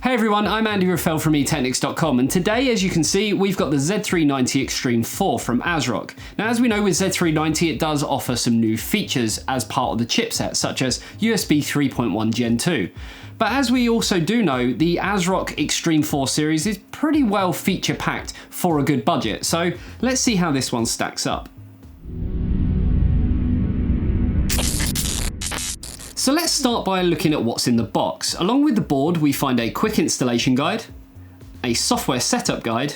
Hey everyone, I'm Andy Raffel from eTeknix.com, and today, as you can see, we've got the Z390 Extreme4 from ASRock. Now, as we know with Z390, it does offer some new features as part of the chipset, such as USB 3.1 Gen 2. But as we also do know, the ASRock Extreme4 series is pretty well feature-packed for a good budget, so let's see how this one stacks up. So let's start by looking at what's in the box. Along with the board, we find a quick installation guide, a software setup guide,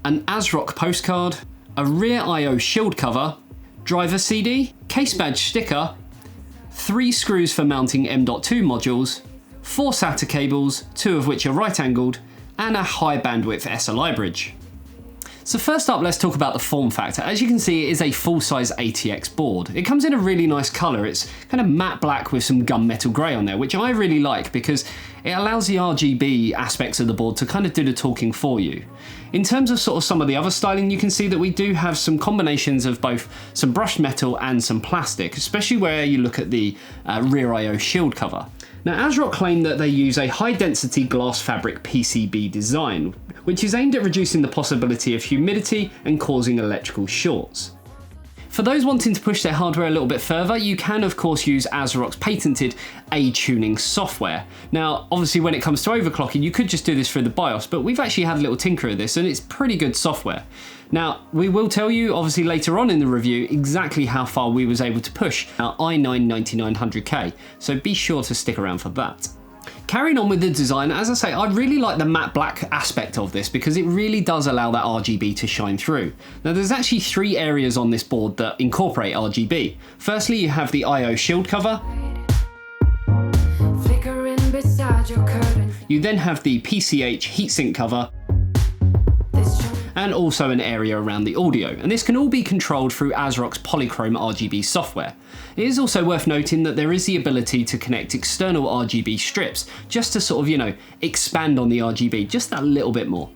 an ASRock postcard, a rear I/O shield cover, driver CD, case badge sticker, 3 screws for mounting M.2 modules, 4 SATA cables, 2 of which are right-angled, and a high bandwidth SLI bridge. So first up, let's talk about the form factor. As you can see, it is a full-size ATX board. It comes in a really nice color. It's kind of matte black with some gunmetal gray on there, which I really like because it allows the RGB aspects of the board to kind of do the talking for you. In terms of sort of some of the other styling, you can see that we do have some combinations of both some brushed metal and some plastic, especially where you look at the rear I/O shield cover. Now, ASRock claim that they use a high-density glass fabric PCB design, which is aimed at reducing the possibility of humidity and causing electrical shorts. For those wanting to push their hardware a little bit further, you can of course use ASRock's patented A-tuning software. Now, obviously when it comes to overclocking, you could just do this through the BIOS, but we've actually had a little tinker of this and it's pretty good software. Now, we will tell you, obviously later on in the review, exactly how far we was able to push our i9-9900K, so be sure to stick around for that. Carrying on with the design, as I say, I really like the matte black aspect of this because it really does allow that RGB to shine through. Now there's actually 3 areas on this board that incorporate RGB. Firstly, you have the I/O shield cover. You then have the PCH heatsink cover, and also an area around the audio, and this can all be controlled through ASRock's polychrome RGB software. It is also worth noting that there is the ability to connect external RGB strips just to sort of, expand on the RGB just that little bit more.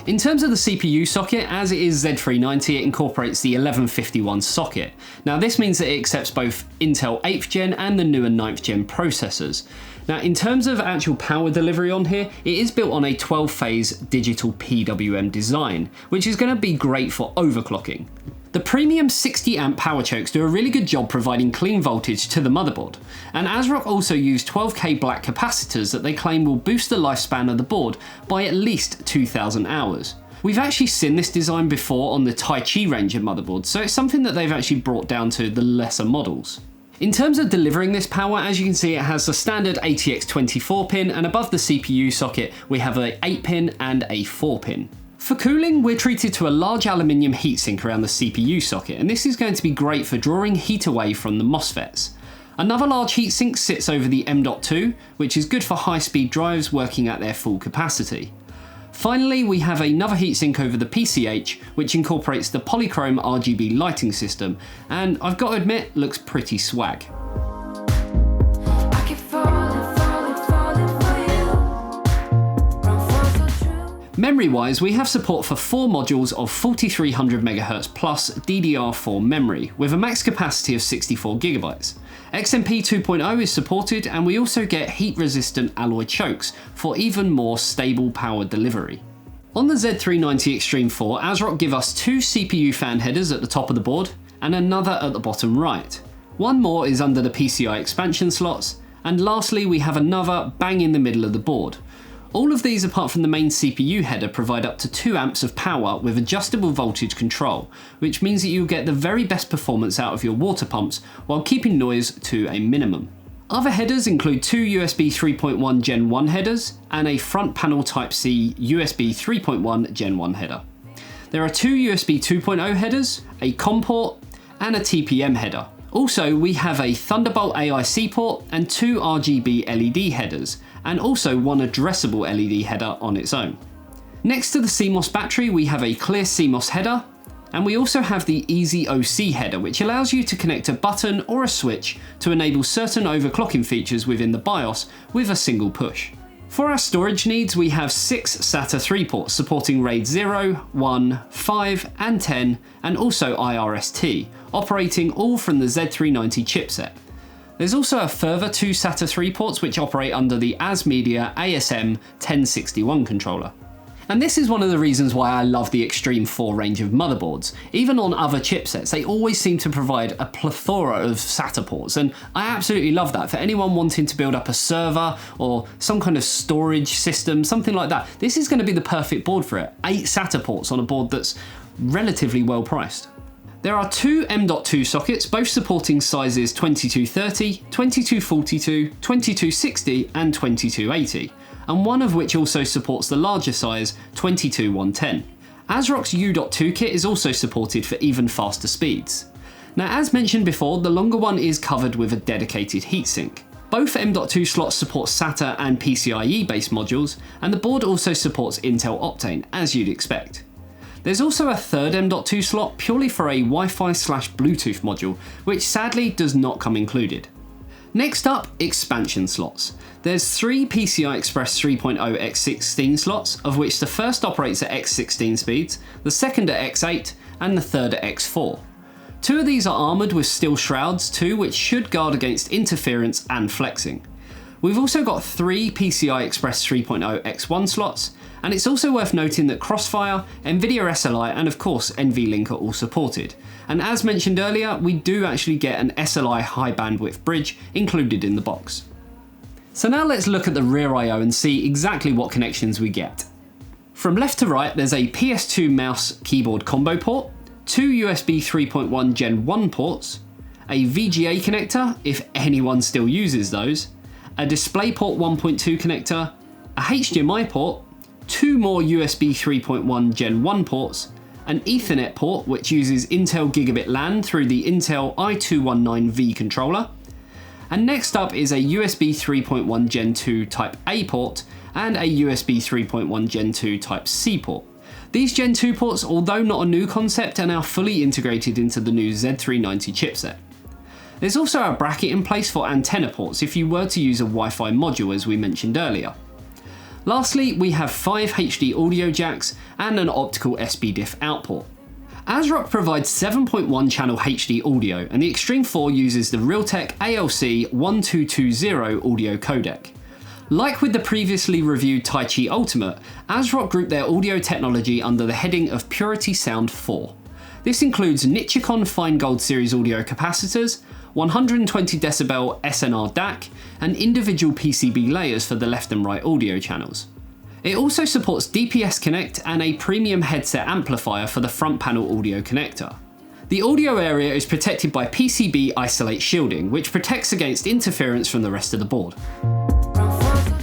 In terms of the CPU socket, as it is Z390, it incorporates the 1151 socket. Now this means that it accepts both Intel 8th gen and the newer 9th gen processors. Now in terms of actual power delivery on here, it is built on a 12-phase digital PWM design, which is going to be great for overclocking. The premium 60 amp power chokes do a really good job providing clean voltage to the motherboard, and ASRock also use 12K black capacitors that they claim will boost the lifespan of the board by at least 2,000 hours. We've actually seen this design before on the Tai Chi range of motherboards, so it's something that they've actually brought down to the lesser models. In terms of delivering this power, as you can see, it has the standard ATX 24 pin, and above the CPU socket we have a 8 pin and a 4 pin. For cooling, we're treated to a large aluminium heatsink around the CPU socket, and this is going to be great for drawing heat away from the MOSFETs. Another large heatsink sits over the M.2, which is good for high-speed drives working at their full capacity. Finally, we have another heatsink over the PCH, which incorporates the polychrome RGB lighting system, and I've got to admit, looks pretty swag. Memory-wise, we have support for 4 modules of 4300 MHz plus DDR4 memory, with a max capacity of 64 GB. XMP 2.0 is supported, and we also get heat-resistant alloy chokes for even more stable power delivery. On the Z390 Extreme4, ASRock give us 2 CPU fan headers at the top of the board, and another at the bottom right. One more is under the PCI expansion slots, and lastly we have another bang in the middle of the board. All of these, apart from the main CPU header, provide up to 2 amps of power with adjustable voltage control, which means that you'll get the very best performance out of your water pumps while keeping noise to a minimum. Other headers include 2 USB 3.1 Gen 1 headers and a front panel Type-C USB 3.1 Gen 1 header. There are 2 USB 2.0 headers, a COM port, and a TPM header. Also, we have a Thunderbolt AIC port and 2 RGB LED headers, and also one addressable LED header on its own. Next to the CMOS battery, we have a clear CMOS header, and we also have the Easy OC header, which allows you to connect a button or a switch to enable certain overclocking features within the BIOS with a single push. For our storage needs, we have 6 SATA 3 ports supporting RAID 0, 1, 5 and 10, and also IRST, operating all from the Z390 chipset. There's also a further 2 SATA 3 ports which operate under the ASMedia ASM 1061 controller. And this is one of the reasons why I love the Extreme4 range of motherboards. Even on other chipsets, they always seem to provide a plethora of SATA ports, and I absolutely love that. For anyone wanting to build up a server or some kind of storage system, something like that, this is going to be the perfect board for it. 8 SATA ports on a board that's relatively well priced. There are 2 M.2 sockets, both supporting sizes 2230, 2242, 2260 and 2280. And one of which also supports the larger size 22110. ASRock's U.2 kit is also supported for even faster speeds. Now, as mentioned before, the longer one is covered with a dedicated heatsink. Both M.2 slots support SATA and PCIe based modules, and the board also supports Intel Optane, as you'd expect. There's also a third M.2 slot purely for a Wi-Fi/Bluetooth module, which sadly does not come included. Next up, expansion slots. There's 3 PCI Express 3.0 x16 slots, of which the first operates at x16 speeds, the second at x8, and the third at x4. 2 of these are armoured with steel shrouds too, which should guard against interference and flexing. We've also got 3 PCI Express 3.0 x1 slots, and it's also worth noting that Crossfire, NVIDIA SLI, and of course NVLink are all supported. And as mentioned earlier, we do actually get an SLI high bandwidth bridge included in the box. So now let's look at the rear I/O and see exactly what connections we get. From left to right, there's a PS2 mouse keyboard combo port, 2 USB 3.1 Gen 1 ports, a VGA connector, if anyone still uses those, a DisplayPort 1.2 connector, a HDMI port, 2 more USB 3.1 Gen 1 ports, an Ethernet port which uses Intel Gigabit LAN through the Intel i219V controller, and next up is a USB 3.1 Gen 2 Type A port and a USB 3.1 Gen 2 Type C port. These Gen 2 ports, although not a new concept, are now fully integrated into the new Z390 chipset. There's also a bracket in place for antenna ports if you were to use a Wi-Fi module, as we mentioned earlier. Lastly, we have 5 HD audio jacks and an optical SPDIF out port. ASRock provides 7.1 channel HD audio, and the Extreme4 uses the Realtek ALC 1220 audio codec. Like with the previously reviewed Taichi Ultimate, ASRock grouped their audio technology under the heading of Purity Sound 4. This includes Nichicon Fine Gold Series audio capacitors, 120 decibel SNR DAC, and individual PCB layers for the left and right audio channels. It also supports DPS Connect and a premium headset amplifier for the front panel audio connector. The audio area is protected by PCB isolate shielding, which protects against interference from the rest of the board.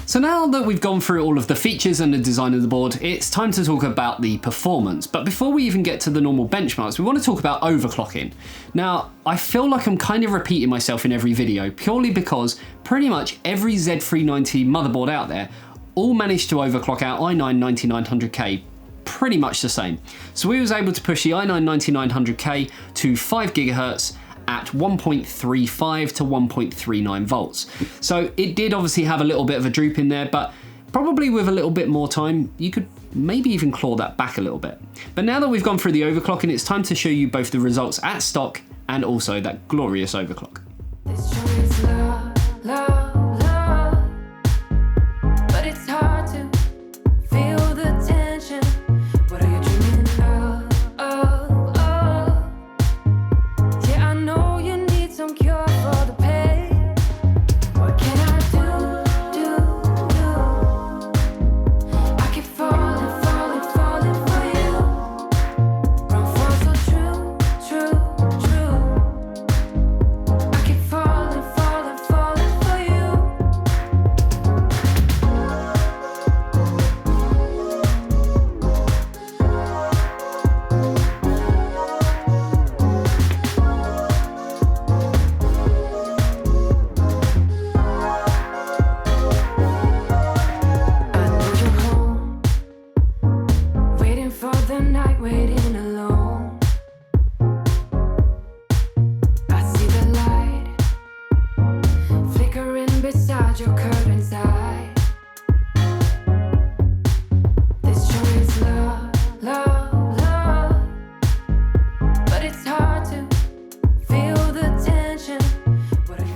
So now that we've gone through all of the features and the design of the board, it's time to talk about the performance. But before we even get to the normal benchmarks, we want to talk about overclocking. Now, I feel like I'm kind of repeating myself in every video, purely because pretty much every Z390 motherboard out there all managed to overclock our i9-9900K pretty much the same. So we was able to push the i9-9900K to 5 GHz at 1.35 to 1.39 volts. So it did obviously have a little bit of a droop in there, but probably with a little bit more time, you could maybe even claw that back a little bit. But now that we've gone through the overclocking, it's time to show you both the results at stock and also that glorious overclock.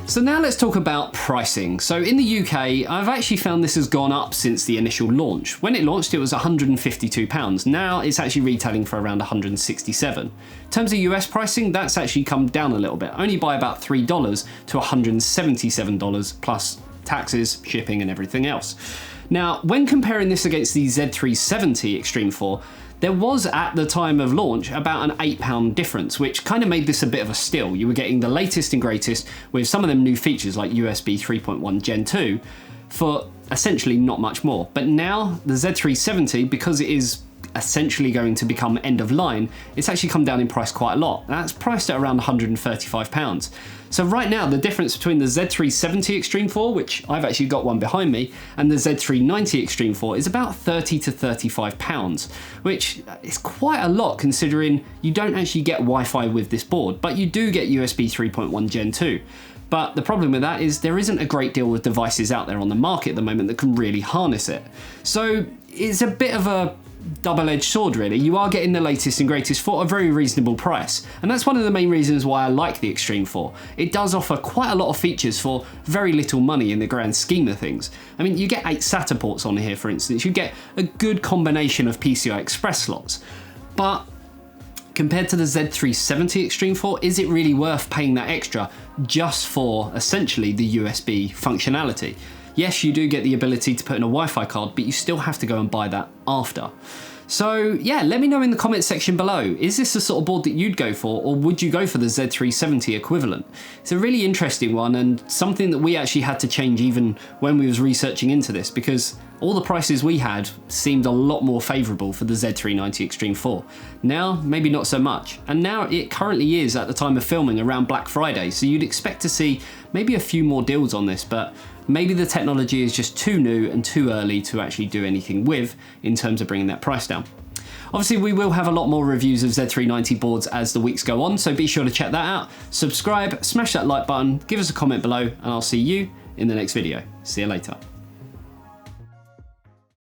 So now let's talk about pricing. So in the UK, I've actually found this has gone up since the initial launch. When it launched, it was £152. Now it's actually retailing for around $167. In terms of US pricing, that's actually come down a little bit, only by about $3 to $177 plus taxes, shipping and everything else. Now, when comparing this against the Z390 Extreme4, there was at the time of launch about an £8 difference, which kind of made this a bit of a steal. You were getting the latest and greatest with some of them new features like USB 3.1 Gen 2 for essentially not much more. But now the Z390, because it is essentially going to become end of line, it's actually come down in price quite a lot. That's priced at around £135. So right now, the difference between the Z390 Extreme4, which I've actually got one behind me, and the Z390 Extreme4 is about £30 to £35, which is quite a lot considering you don't actually get Wi-Fi with this board, but you do get USB 3.1 Gen 2. But the problem with that is there isn't a great deal of devices out there on the market at the moment that can really harness it. So it's a bit of a double-edged sword really. You are getting the latest and greatest for a very reasonable price, and that's one of the main reasons why I like the Extreme4. It does offer quite a lot of features for very little money in the grand scheme of things. I mean, you get 8 SATA ports on here, for instance. You get a good combination of PCI Express slots, but compared to the Z390 Extreme4, is it really worth paying that extra just for essentially the USB functionality? Yes, you do get the ability to put in a Wi-Fi card, but you still have to go and buy that after. So yeah, let me know in the comments section below. Is this the sort of board that you'd go for, or would you go for the Z390 equivalent? It's a really interesting one and something that we actually had to change even when we was researching into this, because all the prices we had seemed a lot more favourable for the Z390 Extreme4. Now, maybe not so much. And now it currently is at the time of filming around Black Friday, so you'd expect to see maybe a few more deals on this, but maybe the technology is just too new and too early to actually do anything with in terms of bringing that price down. Obviously, we will have a lot more reviews of Z390 boards as the weeks go on, so be sure to check that out. Subscribe, smash that like button, give us a comment below, and I'll see you in the next video. See you later.